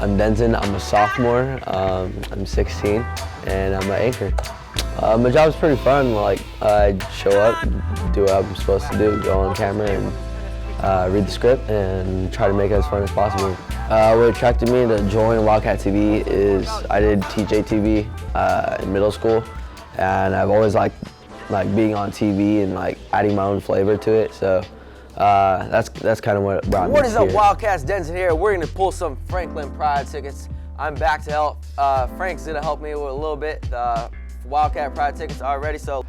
I'm Denton, I'm a sophomore, I'm 16, and I'm an anchor. My job's pretty fun. Like, I show up, do what I'm supposed to do, go on camera and read the script and try to make it as fun as possible. What attracted me to join Wildcat TV is I did TJTV in middle school, and I've always liked being on TV and like adding my own flavor to it. So that's kind of what brought me here. What is up, Wildcats? Denton here. We're gonna pull some Franklin Pride tickets. I'm back to help. Frank's gonna help me with a little bit. The Wildcat Pride tickets are ready, so.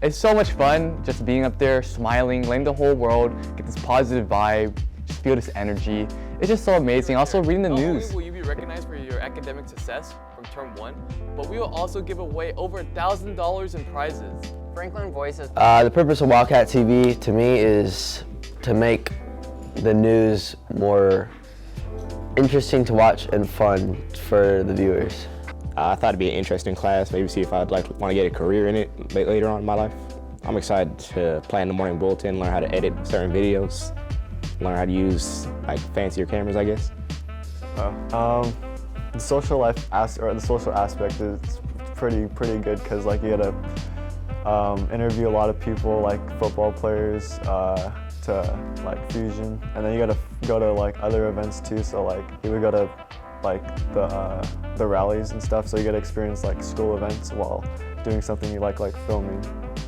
It's so much fun just being up there, smiling, letting the whole world get this positive vibe, just feel this energy. It's just so amazing. Also reading the news. Not only will you be recognized for your academic success from term 1, but we will also give away over $1,000 in prizes. Franklin Voices. The purpose of Wildcat TV to me is to make the news more interesting to watch and fun for the viewers. I thought it'd be an interesting class, maybe see if I'd want to get a career in it later on in my life. I'm excited to plan the morning bulletin, learn how to edit certain videos, learn how to use like fancier cameras, I guess. The social life the social aspect is pretty good because like you gotta interview a lot of people like football players to like Fusion, and then you gotta go to like other events too. So like you would go to like the rallies and stuff, so you get to experience like school events while doing something you like filming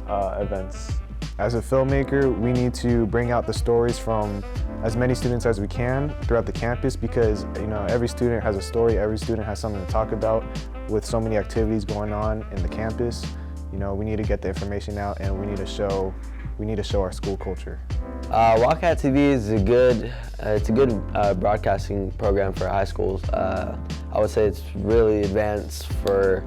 events. As a filmmaker, we need to bring out the stories from as many students as we can throughout the campus, because every student has a story, every student has something to talk about. With so many activities going on in the campus, we need to get the information out, and we need to show our school culture. Wildcat TV is a good broadcasting program for high schools. I would say it's really advanced for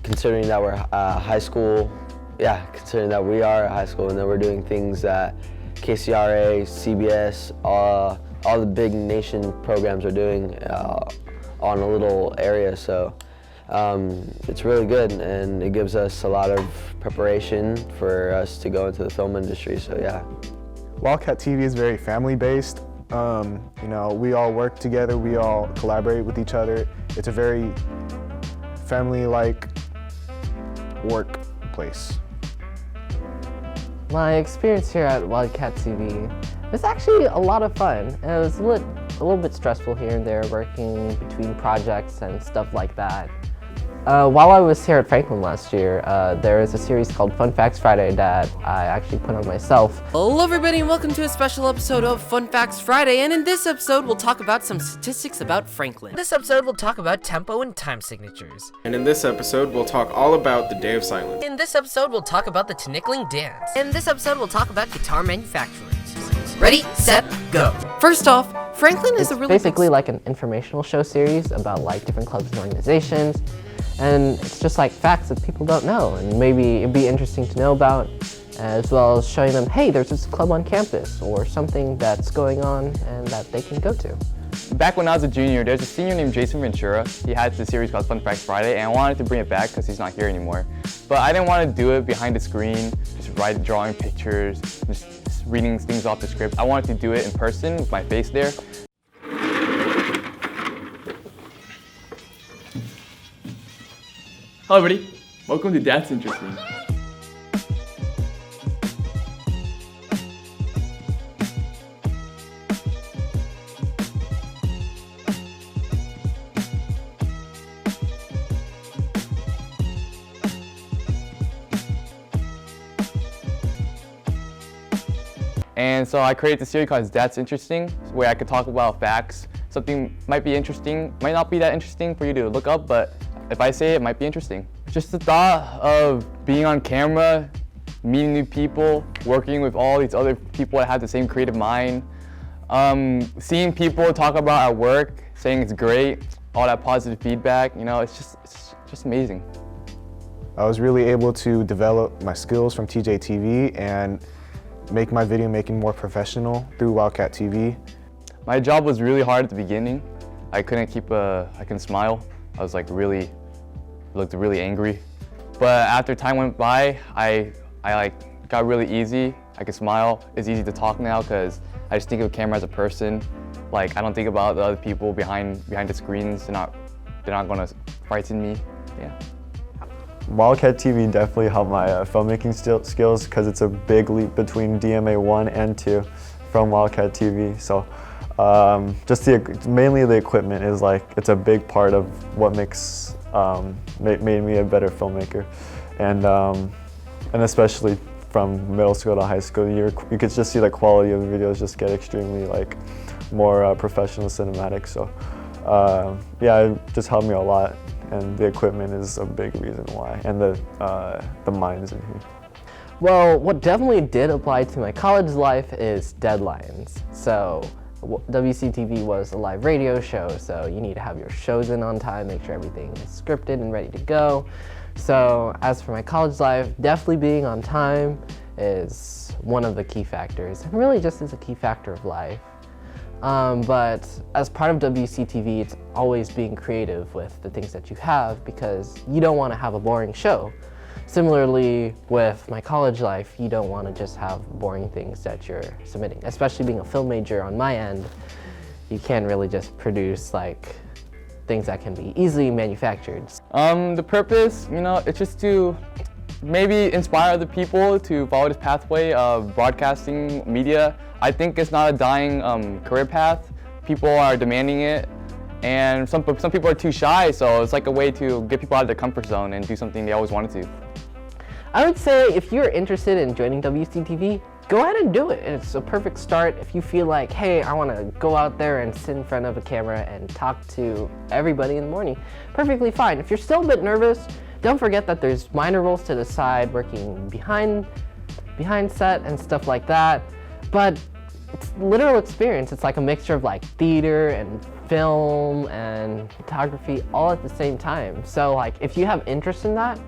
considering that we're high school. Yeah, considering that we are a high school and that we're doing things that KCRA, CBS, all the big nation programs are doing on a little area. So it's really good, and it gives us a lot of preparation for us to go into the film industry. So yeah. Wildcat TV is very family-based. We all work together, we all collaborate with each other. It's a very family-like workplace. My experience here at Wildcat TV was actually a lot of fun. It was a little bit stressful here and there, working between projects and stuff like that. While I was here at Franklin last year, there is a series called Fun Facts Friday that I actually put on myself. Hello everybody and welcome to a special episode of Fun Facts Friday, and in this episode we'll talk about some statistics about Franklin. This episode we'll talk about tempo and time signatures. And in this episode we'll talk all about the Day of Silence. In this episode we'll talk about the Tinikling Dance. In this episode we'll talk about guitar manufacturers. Ready, set, go. First off, Franklin is a really basically like an informational show series about like different clubs and organizations. And it's just like facts that people don't know, and maybe it'd be interesting to know about, as well as showing them, hey, there's this club on campus, or something that's going on and that they can go to. Back when I was a junior, there's a senior named Jason Ventura. He had this series called Fun Facts Friday, and I wanted to bring it back because he's not here anymore. But I didn't want to do it behind the screen, just drawing pictures, just reading things off the script. I wanted to do it in person with my face there. Hello everybody, welcome to That's Interesting. And so I created this series called That's Interesting, where I could talk about facts. Something might be interesting, might not be that interesting for you to look up, but if I say it, it might be interesting. Just the thought of being on camera, meeting new people, working with all these other people that have the same creative mind, seeing people talk about our work, saying it's great, all that positive feedback, it's just amazing. I was really able to develop my skills from TJTV and make my video making more professional through Wildcat TV. My job was really hard at the beginning. I couldn't smile. I was looked really angry. But after time went by, I got really easy. I could smile. It's easy to talk now because I just think of the camera as a person. Like, I don't think about the other people behind the screens. They're not gonna frighten me. Yeah. Wildcat TV definitely helped my filmmaking skills because it's a big leap between DMA 1 and 2 from Wildcat TV. So just mainly the equipment is like, it's a big part of what makes made me a better filmmaker, and especially from middle school to high school, you could just see the quality of the videos just get extremely like more professional cinematic. So yeah, it just helped me a lot, and the equipment is a big reason why, and the minds in here. Well, what definitely did apply to my college life is deadlines. So WCTV was a live radio show, so you need to have your shows in on time, make sure everything is scripted and ready to go. So as for my college life, definitely being on time is one of the key factors, and really just is a key factor of life. But as part of WCTV, it's always being creative with the things that you have, because you don't want to have a boring show. Similarly, with my college life, you don't want to just have boring things that you're submitting. Especially being a film major on my end, you can't really just produce like things that can be easily manufactured. The purpose, it's just to maybe inspire other people to follow this pathway of broadcasting media. I think it's not a dying career path. People are demanding it, and some people are too shy, so it's like a way to get people out of their comfort zone and do something they always wanted to. I would say if you're interested in joining WCTV, go ahead and do it. It's a perfect start if you feel like, hey, I want to go out there and sit in front of a camera and talk to everybody in the morning. Perfectly fine. If you're still a bit nervous, don't forget that there's minor roles to the side, working behind set and stuff like that. But it's literal experience. It's like a mixture of like theater and film and photography all at the same time. So like if you have interest in that,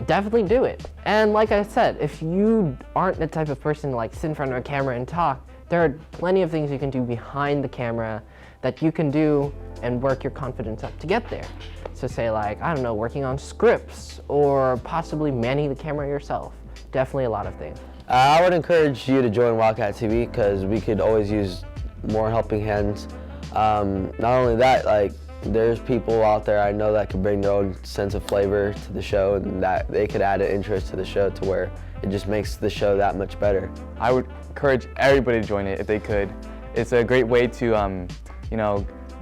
definitely do it. And like I said, if you aren't the type of person to like sit in front of a camera and talk, there are plenty of things you can do behind the camera that you can do and work your confidence up to get there. So say like, I don't know, working on scripts or possibly manning the camera yourself. Definitely a lot of things. I would encourage you to join Wildcat TV because we could always use more helping hands. Not only that, like, there's people out there I know that could bring their own sense of flavor to the show, and that they could add an interest to the show to where it just makes the show that much better. I would encourage everybody to join it if they could. It's a great way to,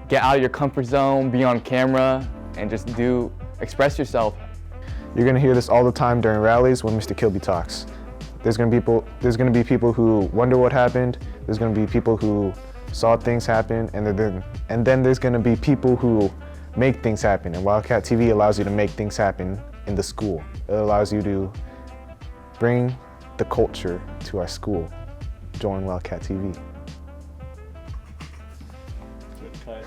get out of your comfort zone, be on camera, and just express yourself. You're gonna hear this all the time during rallies when Mr. Kilby talks. There's gonna be people who wonder what happened. There's gonna be people who saw things happen, and then there's gonna be people who make things happen. And Wildcat TV allows you to make things happen in the school. It allows you to bring the culture to our school. Join Wildcat TV. Good cut.